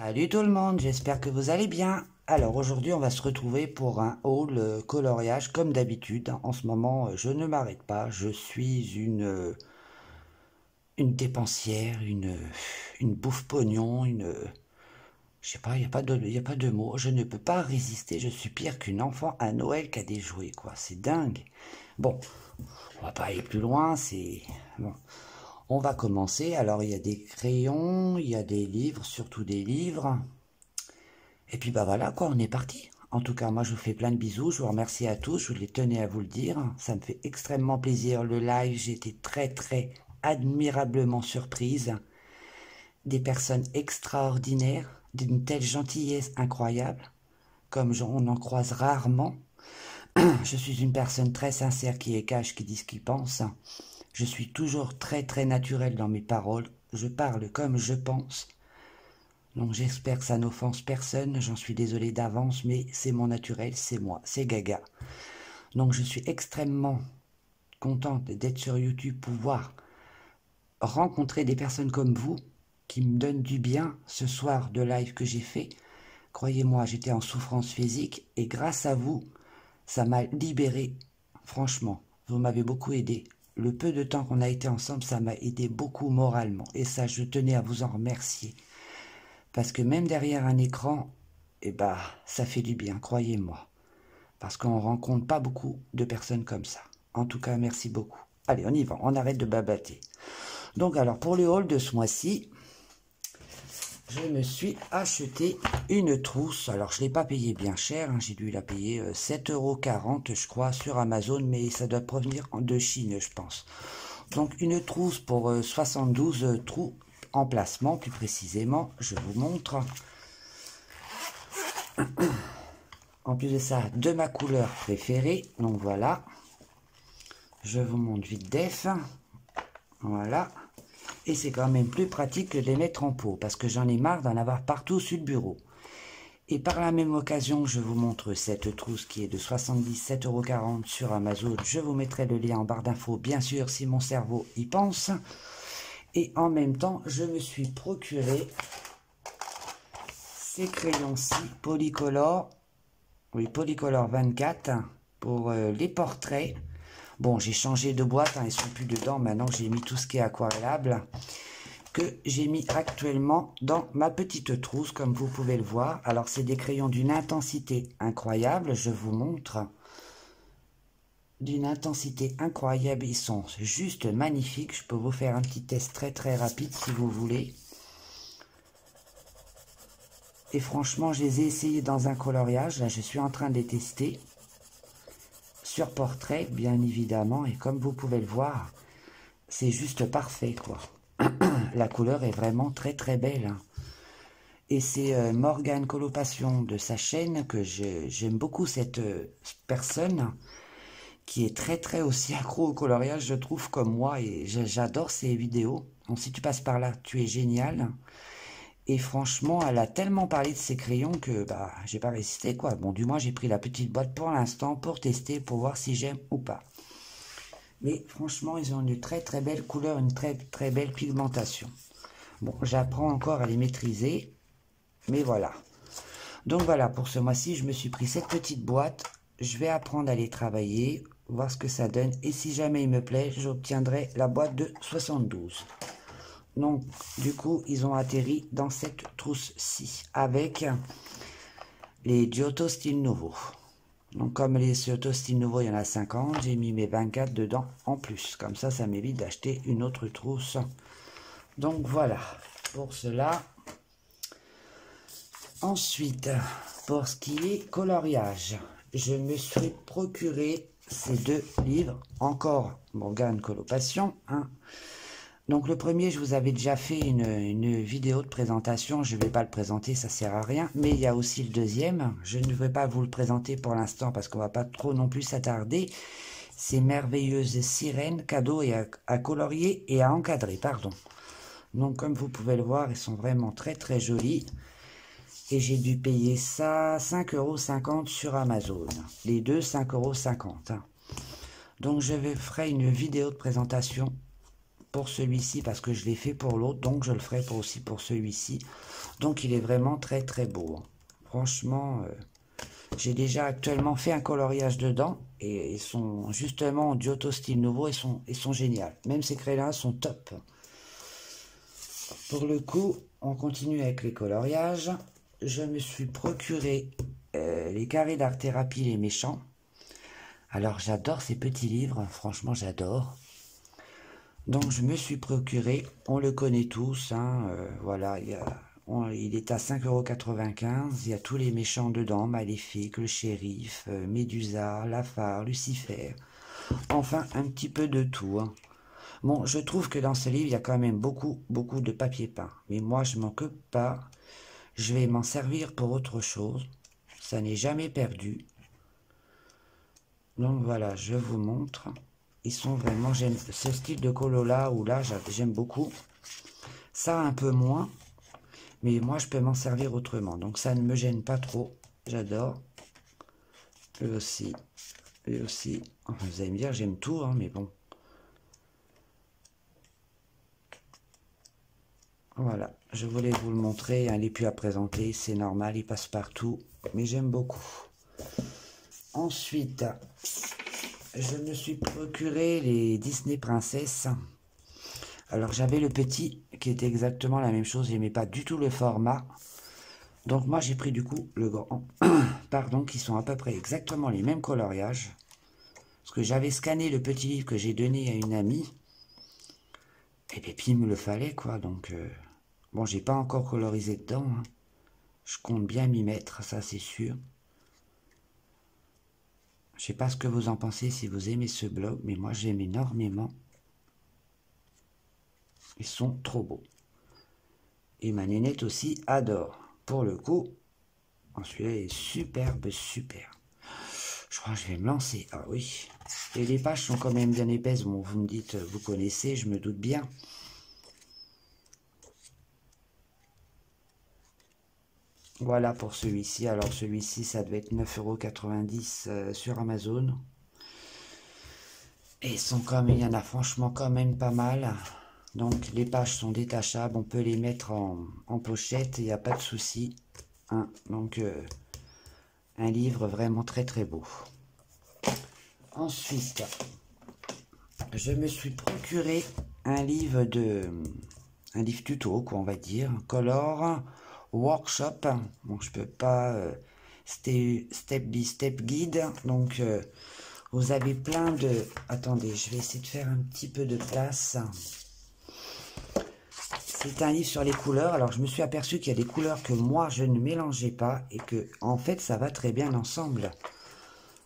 Salut tout le monde, j'espère que vous allez bien. Alors aujourd'hui on va se retrouver pour un haul coloriage comme d'habitude. En ce moment je ne m'arrête pas, je suis une dépensière, une bouffe pognon, je sais pas, y a pas de mots, je ne peux pas résister, je suis pire qu'une enfant à Noël qui a des jouets quoi, c'est dingue. Bon, on va pas aller plus loin, c'est... Bon. On va commencer, alors il y a des crayons, il y a des livres, surtout des livres. Et puis bah voilà quoi, on est parti. En tout cas, moi je vous fais plein de bisous, je vous remercie à tous, je les tenais à vous le dire. Ça me fait extrêmement plaisir le live, j'ai été très admirablement surprise. Des personnes extraordinaires, d'une telle gentillesse incroyable, comme on en croise rarement. Je suis une personne très sincère qui est cash, qui dit ce qu'il pense. Je suis toujours très naturel dans mes paroles, je parle comme je pense. Donc j'espère que ça n'offense personne, j'en suis désolé d'avance, mais c'est mon naturel, c'est moi, c'est Gaga. Donc je suis extrêmement contente d'être sur YouTube, pouvoir rencontrer des personnes comme vous, qui me donnent du bien ce soir de live que j'ai fait. Croyez-moi, j'étais en souffrance physique, et grâce à vous, ça m'a libéré. Franchement, vous m'avez beaucoup aidé. Le peu de temps qu'on a été ensemble, ça m'a aidé beaucoup moralement, et ça, je tenais à vous en remercier. Parce que même derrière un écran, eh ben, ça fait du bien, croyez-moi. Parce qu'on ne rencontre pas beaucoup de personnes comme ça. En tout cas, merci beaucoup. Allez, on y va, on arrête de babater. Donc alors, pour le haul de ce mois-ci, je me suis acheté une trousse. Alors, je ne l'ai pas payé bien cher, hein, j'ai dû la payer 7,40 €, je crois, sur Amazon, mais ça doit provenir de Chine, je pense. Donc, une trousse pour 72 trous. Emplacement, plus précisément, je vous montre. En plus de ça, de ma couleur préférée, donc voilà. Je vous montre vite def. Voilà. Et c'est quand même plus pratique que de les mettre en pot, parce que j'en ai marre d'en avoir partout sur le bureau. Et par la même occasion, je vous montre cette trousse qui est de 77,40 € sur Amazon. Je vous mettrai le lien en barre d'infos, bien sûr, si mon cerveau y pense. Et en même temps, je me suis procuré ces crayons-ci, Polycolor, oui, Polycolor 24, pour les portraits. Bon, j'ai changé de boîte, hein, ils sont plus dedans, maintenant j'ai mis tout ce qui est aquarellable, que j'ai mis actuellement dans ma petite trousse, comme vous pouvez le voir. Alors, c'est des crayons d'une intensité incroyable, je vous montre. D'une intensité incroyable, ils sont juste magnifiques. Je peux vous faire un petit test très rapide si vous voulez. Et franchement, je les ai essayés dans un coloriage. Là, je suis en train de les tester sur portrait, bien évidemment. Et comme vous pouvez le voir, c'est juste parfait, quoi. La couleur est vraiment très belle, hein. Et c'est Morgane Coloration de sa chaîne que j'aime beaucoup, cette personne qui est très aussi accro au coloriage, je trouve, comme moi, et j'adore ses vidéos. Donc si tu passes par là, tu es génial. Et franchement, elle a tellement parlé de ses crayons que bah j'ai pas résisté, quoi. Bon, du moins, j'ai pris la petite boîte pour l'instant pour tester, pour voir si j'aime ou pas. Mais franchement, ils ont une très belle couleur, une très belle pigmentation. Bon, j'apprends encore à les maîtriser, mais voilà. Donc voilà, pour ce mois-ci, je me suis pris cette petite boîte. Je vais apprendre à les travailler, voir ce que ça donne. Et si jamais il me plaît, j'obtiendrai la boîte de 72. Donc, du coup, ils ont atterri dans cette trousse-ci avec les Giotto Style Nouveau. Donc, comme les Giotto Style Nouveau, il y en a 50, j'ai mis mes 24 dedans en plus. Comme ça m'évite d'acheter une autre trousse. Donc, voilà, pour cela. Ensuite, pour ce qui est coloriage, je me suis procuré ces deux livres, encore Morgane Coloration, hein. Donc le premier, je vous avais déjà fait une vidéo de présentation, je ne vais pas le présenter, ça sert à rien, mais il y a aussi le deuxième, je ne vais pas vous le présenter pour l'instant parce qu'on ne va pas trop non plus s'attarder. Ces merveilleuses sirènes, cadeaux et à colorier et à encadrer, pardon. Donc comme vous pouvez le voir, ils sont vraiment très jolis. Et j'ai dû payer ça 5,50 € sur Amazon. Les deux, 5,50 €. Hein. Donc je ferai une vidéo de présentation pour celui-ci parce que je l'ai fait pour l'autre, donc je le ferai aussi pour celui-ci. Donc il est vraiment très très beau. Franchement, j'ai déjà actuellement fait un coloriage dedans et ils sont justement en Giotto style nouveau et sont géniaux. Même ces crayons sont top. Pour le coup, on continue avec les coloriages. Je me suis procuré les carrés d'art-thérapie les méchants. Alors j'adore ces petits livres, franchement j'adore. Donc je me suis procuré, on le connaît tous, hein, voilà, il est à 5,95 €, il y a tous les méchants dedans, Maléfique, le shérif, Médusa, Lafare, Lucifer, enfin un petit peu de tout. Hein. Bon, je trouve que dans ce livre, il y a quand même beaucoup, beaucoup de papier peint, mais moi je m'en occupe pas, je vais m'en servir pour autre chose, ça n'est jamais perdu. Donc voilà, je vous montre. Ils sont vraiment, j'aime ce style de colo là ou là, j'aime beaucoup. Ça un peu moins, mais moi je peux m'en servir autrement. Donc ça ne me gêne pas trop, j'adore. Eux aussi, eux aussi. Enfin, vous allez me dire, j'aime tout, hein, mais bon. Voilà, je voulais vous le montrer, il n'est plus à présenter, c'est normal, il passe partout, mais j'aime beaucoup. Ensuite, je me suis procuré les Disney Princesses. Alors j'avais le petit qui était exactement la même chose, j'aimais pas du tout le format. Donc moi j'ai pris du coup le grand, pardon, qui sont à peu près exactement les mêmes coloriages. Parce que j'avais scanné le petit livre que j'ai donné à une amie. Et puis il me le fallait quoi, donc... Bon, j'ai pas encore colorisé dedans, hein. Je compte bien m'y mettre, ça c'est sûr. Je sais pas ce que vous en pensez, si vous aimez ce blog, mais moi j'aime énormément. Ils sont trop beaux. Et ma nénette aussi adore. Pour le coup, celui-là est superbe, super. Je crois que je vais me lancer. Ah oui. Et les pages sont quand même bien épaisses. Bon, vous me dites, vous connaissez, je me doute bien. Voilà pour celui-ci. Alors celui-ci, ça devait être 9,90 € sur Amazon. Et il y en a franchement quand même pas mal. Donc les pages sont détachables, on peut les mettre en pochette, il n'y a pas de souci. Hein. Donc un livre vraiment très très beau. Ensuite, je me suis procuré un livre tuto, quoi, on va dire, Color Workshop. Bon, je peux pas step by step guide. Donc vous avez plein de... Attendez, je vais essayer de faire un petit peu de place. C'est un livre sur les couleurs. Alors, je me suis aperçu qu'il y a des couleurs que moi, je ne mélangeais pas et que, en fait, ça va très bien ensemble.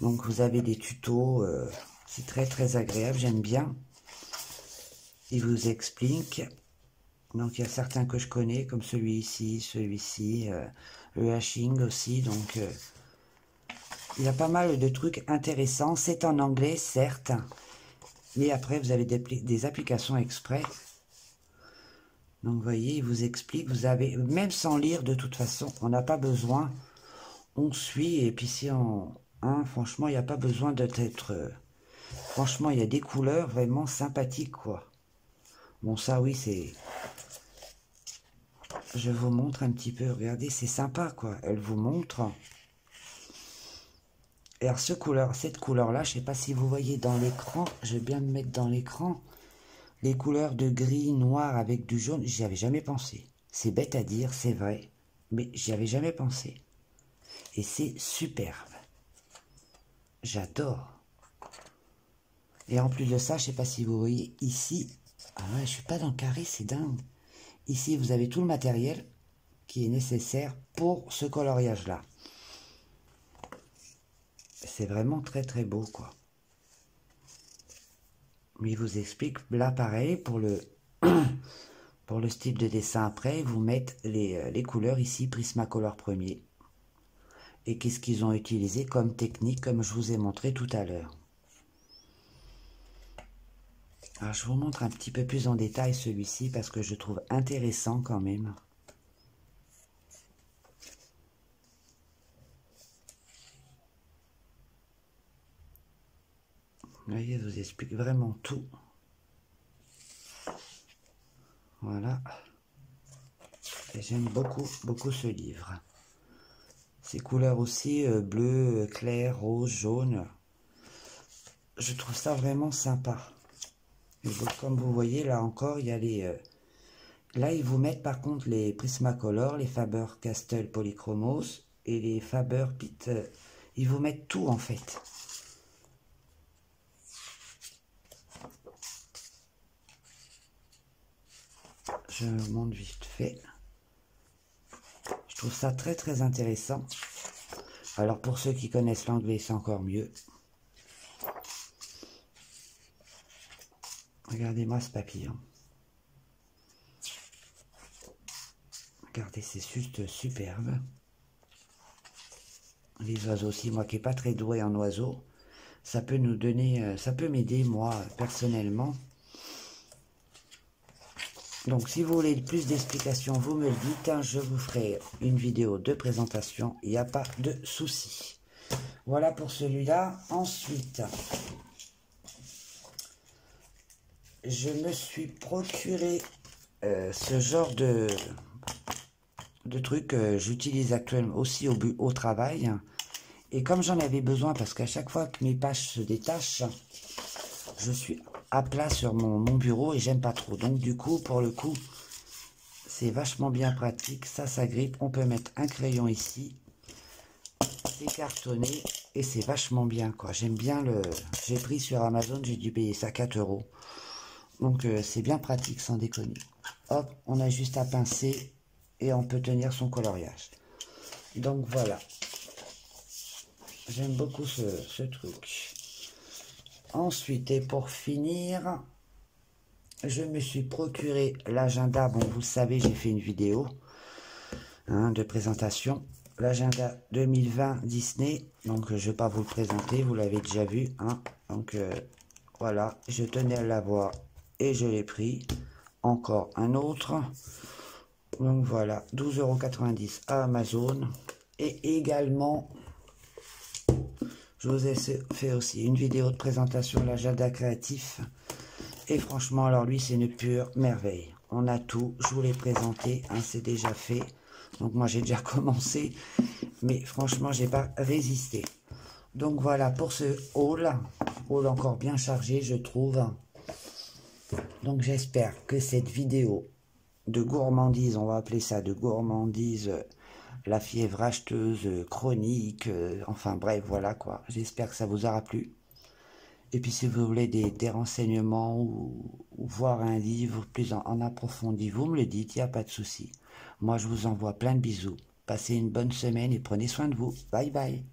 Donc, vous avez des tutos. C'est très, très agréable. J'aime bien. Il vous explique. Donc, il y a certains que je connais, comme celui-ci, le hashing aussi. Donc, il y a pas mal de trucs intéressants. C'est en anglais, certes. Mais après, vous avez des applications exprès. Donc, vous voyez, il vous explique, vous avez, même sans lire, de toute façon, on n'a pas besoin, on suit, et puis si on, hein, franchement, il n'y a pas besoin d'être, franchement, il y a des couleurs vraiment sympathiques, quoi. Bon, ça, oui, c'est, je vous montre un petit peu, regardez, c'est sympa, quoi, elle vous montre. Et alors, cette couleur-là, je ne sais pas si vous voyez dans l'écran, je vais bien me mettre dans l'écran, les couleurs de gris, noir avec du jaune, j'y avais jamais pensé. C'est bête à dire, c'est vrai, mais j'y avais jamais pensé. Et c'est superbe. J'adore. Et en plus de ça, je sais pas si vous voyez ici. Ah ouais, je suis pas dans le carré, c'est dingue. Ici, vous avez tout le matériel qui est nécessaire pour ce coloriage-là. C'est vraiment très très beau, quoi. Mais il vous explique, là pareil, pour le style de dessin après, vous mettez les couleurs ici, Prismacolor premier. Et qu'est-ce qu'ils ont utilisé comme technique, comme je vous ai montré tout à l'heure. Alors, je vous montre un petit peu plus en détail celui-ci parce que je trouve intéressant quand même. Vous voyez, je vous explique vraiment tout. Voilà. Et j'aime beaucoup, beaucoup ce livre. Ces couleurs aussi, bleu, clair, rose, jaune. Je trouve ça vraiment sympa. Et donc, comme vous voyez, là encore, il y a les... là, ils vous mettent par contre les Prismacolor, les Faber-Castell Polychromos et les Faber-Pitt. Ils vous mettent tout en fait. Je montre vite fait. Je trouve ça très très intéressant. Alors pour ceux qui connaissent l'anglais, c'est encore mieux. Regardez-moi ce papillon. Regardez, c'est juste superbe. Les oiseaux aussi, moi qui n'ai pas très doué en oiseaux, ça peut nous donner, ça peut m'aider moi personnellement. Donc si vous voulez plus d'explications, vous me le dites, hein, je vous ferai une vidéo de présentation, il n'y a pas de souci. Voilà pour celui-là. Ensuite, je me suis procuré ce genre de truc que j'utilise actuellement aussi au travail. Et comme j'en avais besoin, parce qu'à chaque fois que mes pages se détachent, je suis à plat sur mon bureau et j'aime pas trop. Donc du coup, pour le coup, c'est vachement bien pratique. Ça grippe. On peut mettre un crayon ici. C'est cartonné et c'est vachement bien, quoi. J'aime bien le... J'ai pris sur Amazon, j'ai dû payer ça 4 €. Donc c'est bien pratique, sans déconner. Hop, on a juste à pincer et on peut tenir son coloriage. Donc voilà. J'aime beaucoup ce truc. Ensuite, et pour finir, je me suis procuré l'agenda. Bon, vous savez, j'ai fait une vidéo de présentation. L'agenda 2020 Disney. Donc, je ne vais pas vous le présenter, vous l'avez déjà vu. Donc, voilà, je tenais à l'avoir et je l'ai pris. Encore un autre. Donc, voilà, 12,90 € à Amazon. Et également... je vous ai fait aussi une vidéo de présentation de l'agenda créatif. Et franchement, alors lui, c'est une pure merveille. On a tout, je vous l'ai présenté, c'est déjà fait. Donc moi, j'ai déjà commencé. Mais franchement, j'ai pas résisté. Donc voilà pour ce haul. Haul encore bien chargé, je trouve. Donc j'espère que cette vidéo de gourmandise, on va appeler ça de gourmandise... la fièvre acheteuse chronique, enfin bref, voilà quoi. J'espère que ça vous aura plu. Et puis si vous voulez des renseignements ou voir un livre plus en approfondi, vous me le dites, il n'y a pas de souci. Moi, je vous envoie plein de bisous. Passez une bonne semaine et prenez soin de vous. Bye bye.